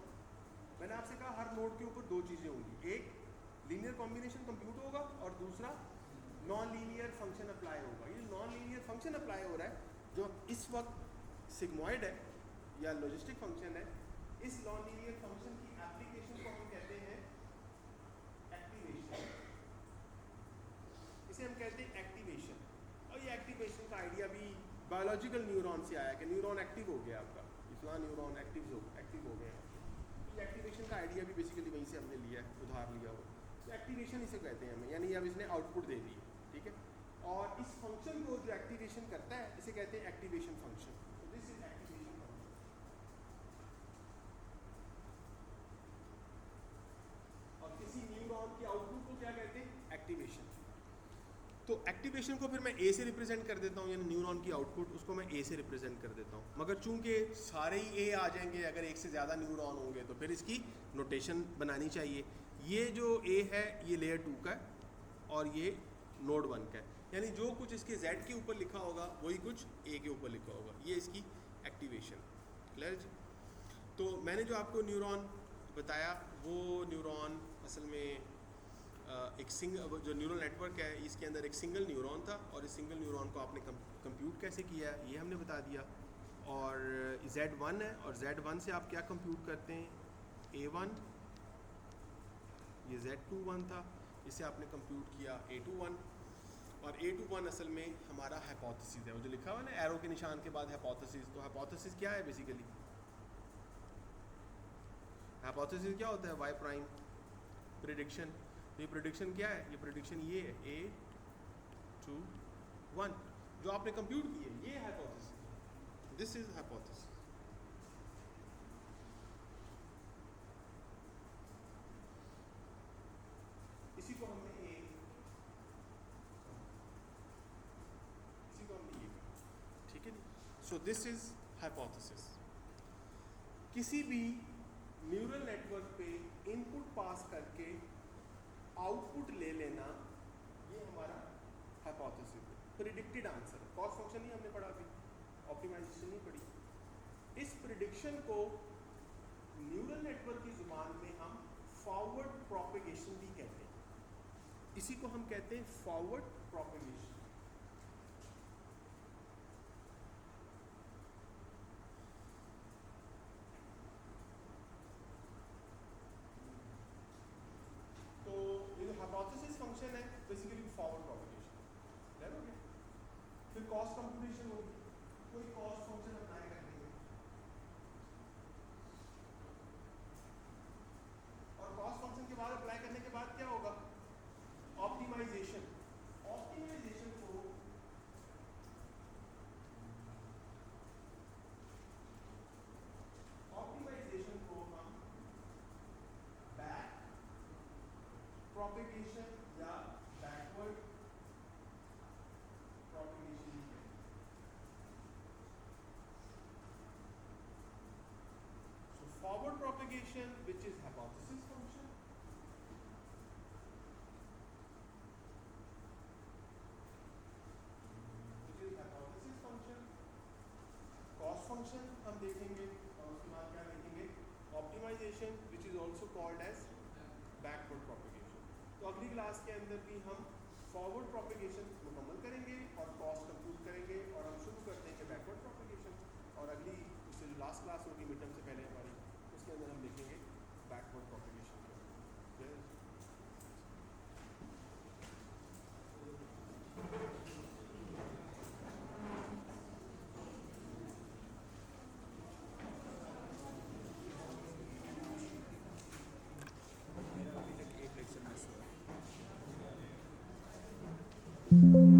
मैंने आपसे कहा हर नोड के ऊपर 2 चीज़ें होंगी, एक लीनियर कॉम्बिनेशन कंप्यूट होगा और दूसरा नॉन लीनियर फंक्शन अप्लाई होगा। ये नॉन लीनियर फंक्शन अप्लाई हो रहा है जो इस वक्त सिग्मॉइड है या लॉजिस्टिक फंक्शन है। इस नॉन लीनियर फंक्शन की एप्लीकेशन को हम कहते हैं एक्टिवेशन, इसे हम कहते हैं एक्टिवेशन। और ये एक्टिवेशन का आइडिया भी बायोलॉजिकल न्यूरॉन से आया कि न्यूरॉन एक्टिव हो गया आपका, इतना न्यूरॉन एक्टिव हो गया। तो एक्टिवेशन का आइडिया भी बेसिकली वहीं से हमने लिया है, उधार लिया हो। तो एक्टिवेशन इसे कहते हैं हमें, यानी अब इसने आउटपुट दे दी, ठीक है। और इस फंक्शन को जो एक्टिवेशन करता है इसे कहते हैं एक्टिवेशन फंक्शन। तो दिस इज एक्टिवेशन फंक्शन। और किसी न्यूरॉन के आउटपुट को क्या कहते हैं, एक्टिवेशन। तो एक्टिवेशन को फिर मैं ए से रिप्रेजेंट कर देता हूँ, यानी न्यूरॉन की आउटपुट उसको मैं ए से रिप्रेजेंट कर देता हूँ। मगर चूंकि सारे ही ए आ जाएंगे, अगर एक से ज़्यादा न्यूरॉन होंगे तो फिर इसकी नोटेशन बनानी चाहिए। ये जो ए है ये लेयर 2 का है और ये नोड 1 का है, यानी जो कुछ इसके Z के ऊपर लिखा होगा वही कुछ ए के ऊपर लिखा होगा। ये इसकी एक्टिवेशन, क्लियर जी। तो मैंने जो आपको न्यूरॉन बताया वो न्यूरॉन असल में एक सिंगल जो न्यूरल नेटवर्क है इसके अंदर एक सिंगल न्यूरॉन था, और इस सिंगल न्यूरॉन को आपने कंप्यूट कैसे किया है ये हमने बता दिया। और Z1 है और Z1 से आप क्या कंप्यूट करते हैं, A1, ये Z21 था, इसे आपने कंप्यूट किया A21। और A21 असल में हमारा हाइपोथेसिस है, वो जो लिखा हुआ है ना एरो के निशान के बाद हाइपोथेसिस। तो हाइपोथेसिस क्या है बेसिकली? हाइपोथेसिस क्या होता है? Y prime prediction. तो ये प्रेडिक्शन क्या है? ये प्रेडिक्शन ये है A21 जो आपने कंप्यूट की है, ये हाइपोथेसिस, दिस इज हाइपोथेसिस। इसी को हमने ये कहा, ठीक है जी। So this is hypothesis. किसी भी न्यूरल नेटवर्क पे इनपुट पास करके आउटपुट ले लेना, ये हमारा हाइपोथेसिस है। प्रिडिक्टेड आंसर, कॉस्ट फंक्शन ही हमने पढ़ा, अभी ऑप्टिमाइजेशन नहीं पढ़ी। इस प्रिडिक्शन को न्यूरल नेटवर्क की जुबान में हम फॉरवर्ड प्रोपेगेशन भी कहते हैं। इसी को हम कहते हैं फॉरवर्ड प्रोपेगेशन। तो ये हाइपोथेसिस फंक्शन है बेसिकली फॉरवर्ड प्रोपेगेशन, क्लियर हो गया? फिर कॉस्ट कंप्यूटेशन होगी, कोई कॉस्ट फंक्शन अप्लाई कर देंगे, और कॉस्ट फंक्शन के बाद अप्लाई करने के बाद क्या होगा? ऑप्टिमाइजेशन। ऑप्टिमाइजेशन को हम बैक प्रोपेगेशन या बैकवर्ड प्रोपेगेशन भी कहते हैं। So forward propagation, which is hypothesis function, cost function हम देखेंगे, और उसके बाद क्या देखेंगे? Optimisation, which is also called as backward propagation. तो अगली क्लास के अंदर भी हम फॉरवर्ड प्रोपेगेशन मुकम्मल करेंगे और कॉस्ट कंप्यूट करेंगे, और हम शुरू करते हैं बैकवर्ड प्रोपेगेशन, और अगली उससे जो लास्ट क्लास होगी मिड टर्म से पहले हमारी, उसके अंदर हम देखेंगे बैकवर्ड प्रोपेगेशन। मेरा अभी तक एक लेक्चर मिस हुआ है।